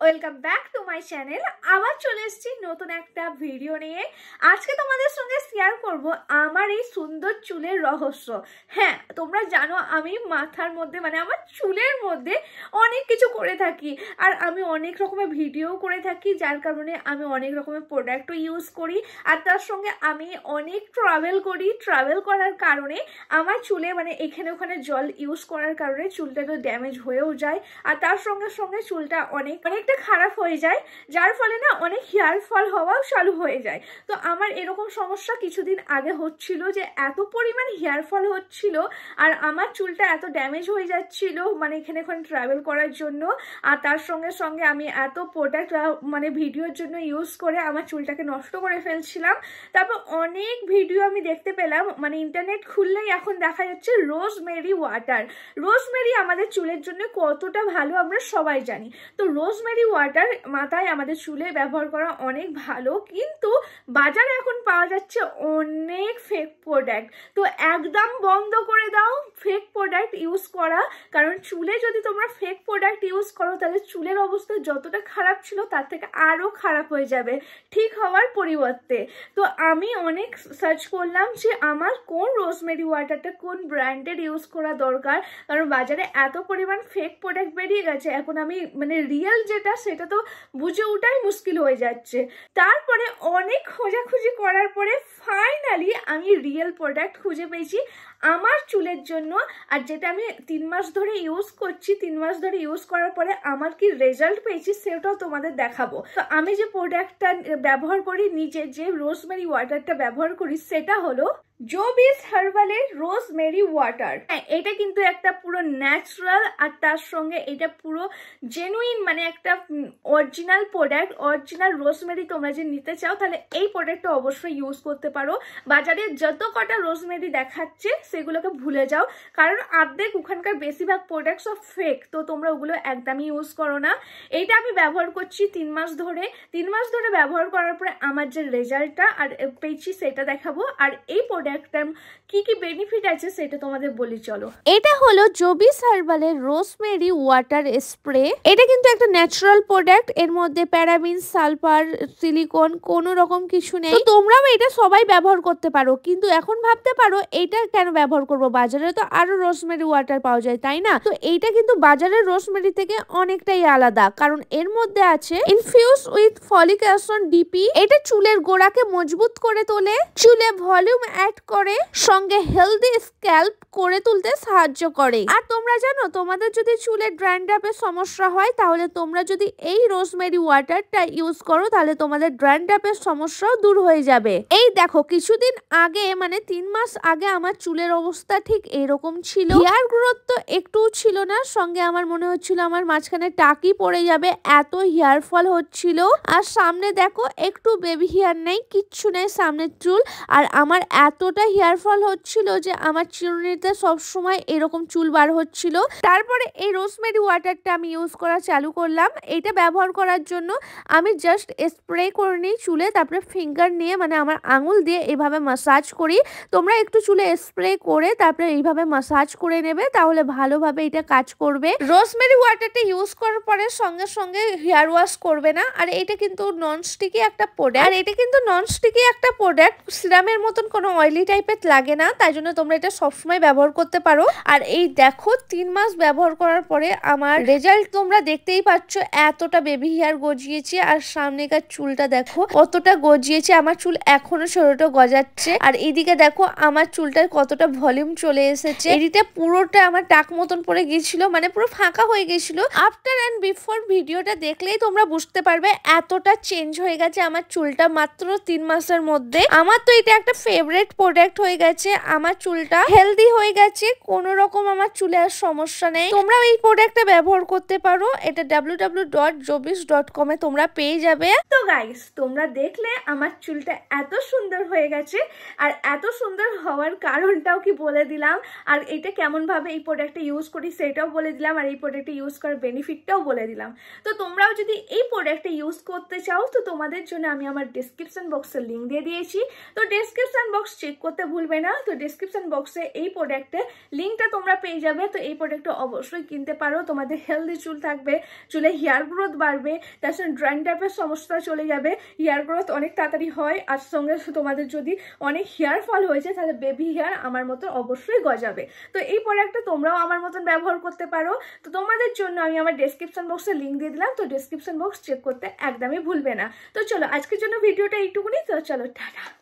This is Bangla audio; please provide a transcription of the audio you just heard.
Welcome back to my channel. আবার চলে এসেছি নতুন একটা ভিডিও নিয়ে। আজকে তোমাদের সঙ্গে শেয়ার করব আমার এই সুন্দর চুলের রহস্য। হ্যাঁ, তোমরা জানো আমি মাথার মধ্যে মানে আমার চুলের মধ্যে অনেক কিছু করে থাকি, আর আমি অনেক রকমের ভিডিও করে থাকি, যার কারণে আমি অনেক রকমের প্রোডাক্টও ইউজ করি। আর তার সঙ্গে আমি অনেক ট্রাভেল করি। ট্রাভেল করার কারণে আমার চুলে মানে এখানে ওখানে জল ইউজ করার কারণে চুলটা তো ড্যামেজ হয়েও যায়, আর তার সঙ্গে সঙ্গে চুলটা অনেকটা খারাপ হয়ে যায়, যার ফলে না অনেক হেয়ার ফল হওয়াও চালু হয়ে যায়। তো আমার এরকম সমস্যা কিছুদিন আগে হচ্ছিল যে এত পরিমাণ হেয়ার ফল হচ্ছিল, আর আমার চুলটা এত ড্যামেজ হয়ে যাচ্ছিল মানে এখানে ওখানে ট্রাভেল করার জন্য। আর তার সঙ্গে সঙ্গে আমি এত প্রোডাক্ট মানে ভিডিওর জন্য ইউজ করে আমার চুলটাকে নষ্ট করে ফেলছিলাম। তারপর অনেক ভিডিও আমি দেখতে পেলাম, মানে ইন্টারনেট খুললেই এখন দেখা যাচ্ছে রোজমেরি ওয়াটার। রোজমেরি আমাদের চুলের জন্য কতটা ভালো আমরা সবাই জানি। তো রোজমেরি ওয়াটার মাথায় আমাদের চুলে ব্যবহার করা অনেক ভালো, কিন্তু বাজারে এখন পাওয়া যাচ্ছে অনেক ফেক প্রোডাক্ট। তো একদম বন্ধ করে দাও ফেক প্রোডাক্ট ইউজ করা, কারণ চুলে যদি তোমরা ফেক প্রোডাক্ট ইউজ করো তাহলে চুলের অবস্থা যতটা খারাপ ছিল তার থেকে আরও খারাপ হয়ে যাবে ঠিক হওয়ার পরিবর্তে। তো আমি অনেক সার্চ করলাম যে আমার কোন রোজমেরি ওয়াটারটা কোন ব্র্যান্ডের ইউজ করা দরকার, কারণ বাজারে এত পরিমাণ ফেক প্রোডাক্ট বেরিয়ে গেছে, এখন আমি মানে রিয়েল যেটা সেটা তো বুঝে ওঠাই মুশকিল হয়ে যাচ্ছে। তারপরে অনেক খোঁজাখুঁজি করার পরে ফাইনালি আমি রিয়েল প্রোডাক্ট খুঁজে পেয়েছি আমার চুলের জন্য, আর যেটা আমি 3 মাস ধরে ইউজ করছি। 3 মাস ধরে ইউজ করার পরে আমার কি রেজাল্ট পেয়েছি সেটাও তোমাদের দেখাবো। তো আমি যে প্রোডাক্টটা ব্যবহার করি, নিজে যে রোজমেরি ওয়াটারটা ব্যবহার করি, সেটা হলো জোবিস হার্বালের রোজমেরি ওয়াটার। হ্যাঁ, এটা কিন্তু একটা পুরো ন্যাচারাল, আর তার সঙ্গে এটা পুরো জেনুইন মানে একটা অরিজিনাল প্রোডাক্ট। অরিজিনাল রোজমেরি তোমরা যে নিতে চাও তাহলে এই প্রোডাক্টটা অবশ্যই ইউজ করতে পারো। বাজারে যত কটা রোজমেরি দেখাচ্ছে সেগুলোকে ভুলে যাও, কারণ অর্ধেক ওখানকার বেশিরভাগ প্রোডাক্টস অফ ফেক। তো তোমরা ওগুলো একদমই ইউজ করো না। এইটা আমি ব্যবহার করছি 3 মাস ধরে। 3 মাস ধরে ব্যবহার করার পরে আমার যে রেজাল্টটা আর পেয়েছি সেটা দেখাবো, আর এই প্রোডাক্টটার কি কি বেনিফিট আছে সেটা তোমাদের বলি চলো। এটা হলো জোবিস হার্বালের রোজমেরি ওয়াটার স্প্রে। এটা কিন্তু একটা ন্যাচারাল প্রোডাক্ট, এর মধ্যে প্যারাবিন, সালফার, সিলিকন কোনো রকম কিছু নেই। তো তোমরাও এটা সবাই ব্যবহার করতে পারো, কিন্তু এখন ভাবতে পারো এইটা কেন ব্যবহার করবো, বাজারে তো আরো রোজমেরি ওয়াটার পাওয়া যায় তাই না? তো এইটা কিন্তু বাজারের রোজমেরি থেকে অনেকটাই আলাদা, কারণ এর মধ্যে আছে infuse with folic acid DP. এটা চুলের গোড়াকে মজবুত করে তোলে, চুলে ভলিউম অ্যাড করে, সঙ্গে হেলদি স্ক্যাল্প করে তুলতে সাহায্য করে। আর তোমরা জানো তোমাদের যদি চুলে ড্যান্ড্রাফের সমস্যা হয় তাহলে তোমরা যদি এই রোজমেরি ওয়াটারটা ইউজ করো তাহলে তোমাদের ড্যান্ড্রাফের সমস্যাও দূর হয়ে যাবে। এই দেখো কিছুদিন আগে মানে 3 মাস আগে আমার চুলের অবস্থা ঠিক এরকম ছিল। হেয়ার গ্রোথ তো একটুও ছিল না, সঙ্গে আমার মনে হচ্ছিল আমার মাঝখানে টাকি পড়ে যাবে, এত হেয়ার ফল হচ্ছিল। আর সামনে দেখো একটু বেবি হেয়ার নেই, কিচ্ছু নেই সামনের চুল। আর আমার এতটা হেয়ার ফল হচ্ছিল যে আমার চিরুনিতে সবসময় এরকম চুল বার হচ্ছিল। তারপরে এই রোজমেরি ওয়াটারটা আমি ইউজ করা চালু করলাম। এটা ব্যবহার করার জন্য আমি জাস্ট স্প্রে করে নিই চুলে, তারপরে ফিঙ্গার নিয়ে মানে আমার আঙুল দিয়ে এইভাবে মাসাজ করি। তোমরা একটু চুলে স্প্রে করে তারপরে এইভাবে মাসাজ করে নেবে, তাহলে ভালোভাবে এটা কাজ করবে। রোজমেরি ওয়াটারটা ইউজ করার পরে সঙ্গে সঙ্গে হেয়ার ওয়াশ করবে না। আর এটা কিন্তু ননস্টিকি একটা প্রোডাক্ট, সিরামের মতন কোনো অয়েলি টাইপের লাগে না, তাই জন্য তোমরা এটা সবসময় ব্যবহার করতে পারো। আর এই দেখো 3 মাস ব্যবহার করার পরে আমার রেজাল্ট তোমরা দেখতেই পাচ্ছ, এতটা বেবি হেয়ার গজিয়েছে। আর সামনেকার চুলটা দেখো কতটা গজিয়েছে, আমার চুল এখনো ছোট গজাচ্ছে। আর এদিকে দেখো আমার চুলটার কতটা ভলিউম চলে এসেছে। এদিকে পুরোটা আমার টাক মতন পড়ে গিয়েছিল, মানে পুরো ফাঁকা হয়ে গেছিল। আফটার অ্যান্ড বিফোর ভিডিওটা দেখলেই তোমরা বুঝতে পারবে এতটা চেঞ্জ হয়ে গেছে আমার চুলটা মাত্র 3 মাসের মধ্যে। আমার তো এটা একটা ফেভারিট প্রোডাক্ট হয়ে গেছে, আমার চুলটা হেলদি হয়ে গেছে, কোনো রকম আমার চুলে আর সমস্যা নেই। তোমরাও এই প্রোডাক্টটা ব্যবহার করতে পারো, এটা www.jobis.com এ তোমরা পেয়ে যাবে। তো গাইস তোমরা দেখলে আমার চুলটা এত সুন্দর হয়ে গেছে, আর এত সুন্দর হওয়ার কারণটাও কি বলে দিলাম, আর এটা কেমন ভাবে এই প্রোডাক্টটা ইউজ করি সেটাও বলে দিলাম, আর এই প্রোডাক্টটা ইউজ করার বেনিফিটটাও বলে দিলাম। তো তোমরাও যদি এই প্রোডাক্টটা ইউজ করতে চাও তো তোমাদের জন্য আমি আমার ডেসক্রিপশন বক্সে লিঙ্ক দিয়ে দিয়েছি। তো ডেসক্রিপশন বক্স চেক চেক করতে ভুলবে না। তো ডেসক্রিপশন বক্সে এই প্রোডাক্টের লিঙ্কটা তোমরা পেয়ে যাবে। তো এই প্রোডাক্টটা অবশ্যই কিনতে পারো, তোমাদের হেলদি চুল থাকবে, চুলে হেয়ার গ্রোথ বাড়বে, তার সঙ্গে ড্যান্ড্রাফের সমস্যা চলে যাবে, হেয়ার গ্রোথ অনেক তাড়াতাড়ি হয়, আর সঙ্গে তোমাদের যদি অনেক হেয়ার ফল হয়েছে তাহলে বেবি হেয়ার আমার মতো অবশ্যই গজাবে। তো এই প্রোডাক্টটা তোমরাও আমার মতন ব্যবহার করতে পারো। তো তোমাদের জন্য আমি আমার ডেসক্রিপশন বক্সে লিঙ্ক দিয়ে দিলাম, তো ডেসক্রিপশন বক্স চেক করতে একদমই ভুলবে না। তো চলো আজকের জন্য ভিডিওটা এইটুকুনি। তো চলো টাটা।